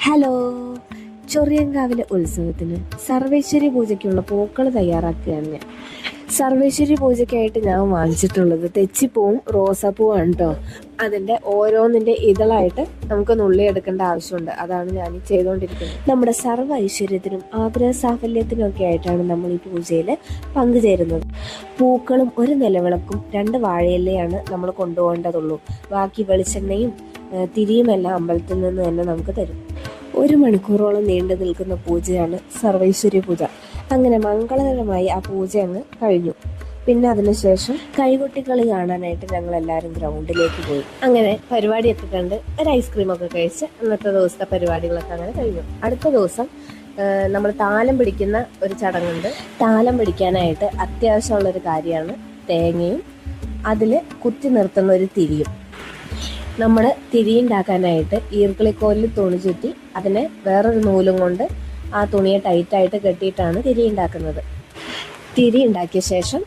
Hello, ചൊറിയങ്കാവിലെ ഉത്സവത്തിന് സർവേശ്വരി പൂജയ്ക്കുള്ള പൂക്കൾ തയ്യാറാക്കുകയാണ് ഞാൻ. സർവേശ്വരി പൂജയ്ക്കായിട്ട് ഞാൻ വാങ്ങിച്ചിട്ടുള്ളത് തെച്ചിപ്പൂവും റോസാപ്പൂവാണ് കേട്ടോ. അതിൻ്റെ ഓരോന്നിൻ്റെ ഇതളായിട്ട് നമുക്ക് നുള്ളിയെടുക്കേണ്ട ആവശ്യമുണ്ട്. അതാണ് ഞാൻ ഈ ചെയ്തുകൊണ്ടിരിക്കുന്നത്. നമ്മുടെ സർവ്വ ഐശ്വര്യത്തിനും ആഗ്രഹ സാഫല്യത്തിനും ഒക്കെ ആയിട്ടാണ് നമ്മൾ ഈ പൂജയിൽ പങ്കുചേരുന്നത്. പൂക്കളും ഒരു നിലവിളക്കും 2 വാഴയിലയാണ് നമ്മൾ കൊണ്ടുപോകേണ്ടതുള്ളൂ. ബാക്കി വെളിച്ചെണ്ണയും തിരിയുമെല്ലാം അമ്പലത്തിൽ നിന്ന് തന്നെ നമുക്ക് തരും. 1 മണിക്കൂറോളം നീണ്ടു നിൽക്കുന്ന പൂജയാണ് സർവൈശ്വര്യ പൂജ. അങ്ങനെ മംഗളകരമായി ആ പൂജ അങ്ങ് കഴിഞ്ഞു. പിന്നെ അതിനുശേഷം കൈകൊട്ടിക്കളി കാണാനായിട്ട് ഞങ്ങൾ എല്ലാവരും ഗ്രൗണ്ടിലേക്ക് പോയി. അങ്ങനെ പരിപാടിയൊക്കെ കണ്ട് ഒരു ഐസ്ക്രീമൊക്കെ കഴിച്ച് അന്നത്തെ ദിവസത്തെ പരിപാടികളൊക്കെ അങ്ങനെ കഴിഞ്ഞു. അടുത്ത ദിവസം നമ്മൾ താലം പിടിക്കുന്ന ഒരു ചടങ്ങുണ്ട്. താലം പിടിക്കാനായിട്ട് അത്യാവശ്യമുള്ളൊരു കാര്യമാണ് തേങ്ങയും അതിൽ കുത്തി നിർത്തുന്ന ഒരു തിരിയും. നമ്മൾ തിരിയുണ്ടാക്കാനായിട്ട് ഈർക്കിളിക്കോലിൽ തുണി ചുറ്റി അതിനെ വേറൊരു നൂലും കൊണ്ട് ആ തുണിയെ ടൈറ്റായിട്ട് കെട്ടിയിട്ടാണ് തിരി ഉണ്ടാക്കുന്നത്. തിരി ഉണ്ടാക്കിയ ശേഷം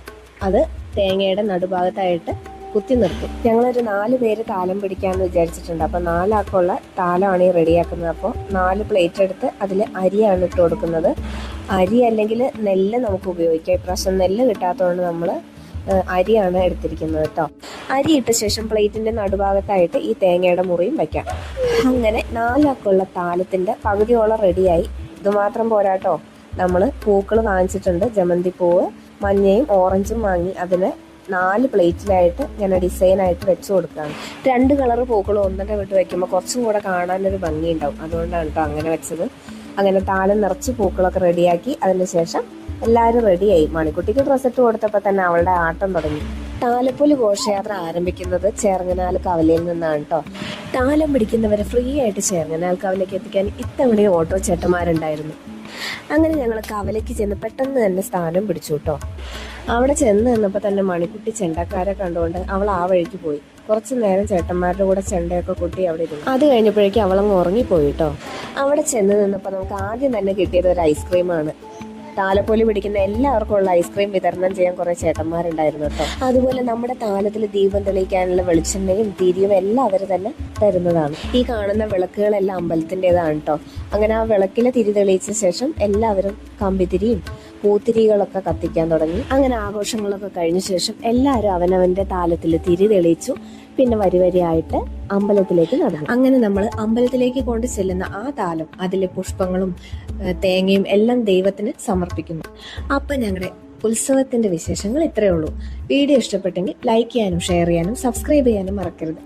അത് തേങ്ങയുടെ നടുഭാഗത്തായിട്ട് കുത്തി നിർത്തും. ഞങ്ങളൊരു 4 പേര് താലം പിടിക്കാമെന്ന് വിചാരിച്ചിട്ടുണ്ട്. അപ്പോൾ 4 ആൾക്കുള്ള താലമാണ് ഈ റെഡിയാക്കുന്നത്. അപ്പോൾ 4 പ്ലേറ്റ് എടുത്ത് അതിൽ അരിയാണ് ഇട്ട് കൊടുക്കുന്നത്. അരി അല്ലെങ്കിൽ നെല്ല് നമുക്ക് ഉപയോഗിക്കാം. ഇപ്രാവശ്യം നെല്ല് കിട്ടാത്തതുകൊണ്ട് നമ്മൾ അരിയാണ് എടുത്തിരിക്കുന്നത് കേട്ടോ. അരി ഇട്ട ശേഷം പ്ലേറ്റിൻ്റെ നടുഭാഗത്തായിട്ട് ഈ തേങ്ങയുടെ മുറിയും വയ്ക്കാം. അങ്ങനെ 4 ആൾക്കുള്ള താലത്തിൻ്റെ പകുതിയോളം റെഡിയായി. ഇതുമാത്രം പോരാട്ടോ, നമ്മൾ പൂക്കൾ വാങ്ങിച്ചിട്ടുണ്ട്. ജമന്തിപ്പൂവ്, മഞ്ഞയും ഓറഞ്ചും വാങ്ങി അതിന് 4 പ്ലേറ്റിലായിട്ട് ഞാൻ ഡിസൈനായിട്ട് വെച്ച് കൊടുക്കുകയാണ്. 2 കളറ് പൂക്കൾ ഒന്നിട്ട് വിട്ട് വയ്ക്കുമ്പോൾ കുറച്ചും കൂടെ കാണാനൊരു ഭംഗിയുണ്ടാവും. അതുകൊണ്ടാണ് കേട്ടോ അങ്ങനെ വെച്ചത്. അങ്ങനെ താലം നിറച്ച് പൂക്കളൊക്കെ റെഡിയാക്കി അതിന് ശേഷം എല്ലാവരും റെഡിയായി. മണിക്കുട്ടിക്ക് ഡ്രസ്സ് ഇട്ട് കൊടുത്തപ്പോൾ തന്നെ അവളുടെ ആട്ടം തുടങ്ങി. താലപ്പൊലി ഘോഷയാത്ര ആരംഭിക്കുന്നത് ചേർങ്ങനാൽ കവലയിൽ നിന്നാണ് കേട്ടോ. താലം പിടിക്കുന്നവരെ ഫ്രീ ആയിട്ട് ചേർങ്ങനാൽ കവലയ്ക്ക് എത്തിക്കാൻ ഇത്തവണയും ഓട്ടോ ചേട്ടന്മാരുണ്ടായിരുന്നു. അങ്ങനെ ഞങ്ങൾ കവലയ്ക്ക് ചെന്ന് പെട്ടെന്ന് തന്നെ സ്ഥാനം പിടിച്ചു കേട്ടോ. അവിടെ ചെന്ന് നിന്നപ്പോൾ തന്നെ മണിക്കുട്ടി ചെണ്ടക്കാരെ കണ്ടുകൊണ്ട് അവൾ ആ വഴിക്ക് പോയി. കുറച്ച് നേരം ചേട്ടന്മാരുടെ കൂടെ ചെണ്ടയൊക്കെ കൊട്ടി അവിടെ ഇരുന്നു. അത് കഴിഞ്ഞപ്പോഴേക്കും അവളങ്ങ് ഉറങ്ങിപ്പോയി കേട്ടോ. അവിടെ ചെന്ന് നിന്നപ്പോൾ നമുക്ക് ആദ്യം തന്നെ കിട്ടിയത് ഒരു ഐസ്ക്രീമാണ്. താലപ്പൊലി പിടിക്കുന്ന എല്ലാവർക്കും ഉള്ള ഐസ്ക്രീം വിതരണം ചെയ്യാൻ കുറേ ചേട്ടന്മാരുണ്ടായിരുന്നു കേട്ടോ. അതുപോലെ നമ്മുടെ താലത്തിൽ ദീപം തെളിയിക്കാനുള്ള വെളിച്ചെണ്ണയും തിരിയും എല്ലാം അവർ തന്നെ തരുന്നതാണ്. ഈ കാണുന്ന വിളക്കുകളെല്ലാം അമ്പലത്തിൻ്റെതാണ് കേട്ടോ. അങ്ങനെ ആ വിളക്കിലെ തിരി തെളിയിച്ച ശേഷം എല്ലാവരും കമ്പിത്തിരിയും പൂത്തിരികളൊക്കെ കത്തിക്കാൻ തുടങ്ങി. അങ്ങനെ ആഘോഷങ്ങളൊക്കെ കഴിഞ്ഞ ശേഷം എല്ലാവരും അവനവൻ്റെ താലത്തിൽ തിരി തെളിയിച്ചു. പിന്നെ വരിവരിയായിട്ട് അമ്പലത്തിലേക്ക് നടന്നു. അങ്ങനെ നമ്മൾ അമ്പലത്തിലേക്ക് കൊണ്ട് ചെല്ലുന്ന ആ താലം അതിലെ പുഷ്പങ്ങളും തേങ്ങയും എല്ലാം ദൈവത്തിന് സമർപ്പിക്കുന്നു. അപ്പം ഞങ്ങളുടെ ഉത്സവത്തിന്റെ വിശേഷങ്ങൾ ഇത്രയേ ഉള്ളൂ. വീഡിയോ ഇഷ്ടപ്പെട്ടെങ്കിൽ ലൈക്ക് ചെയ്യാനും ഷെയർ ചെയ്യാനും സബ്സ്ക്രൈബ് ചെയ്യാനും മറക്കരുത്.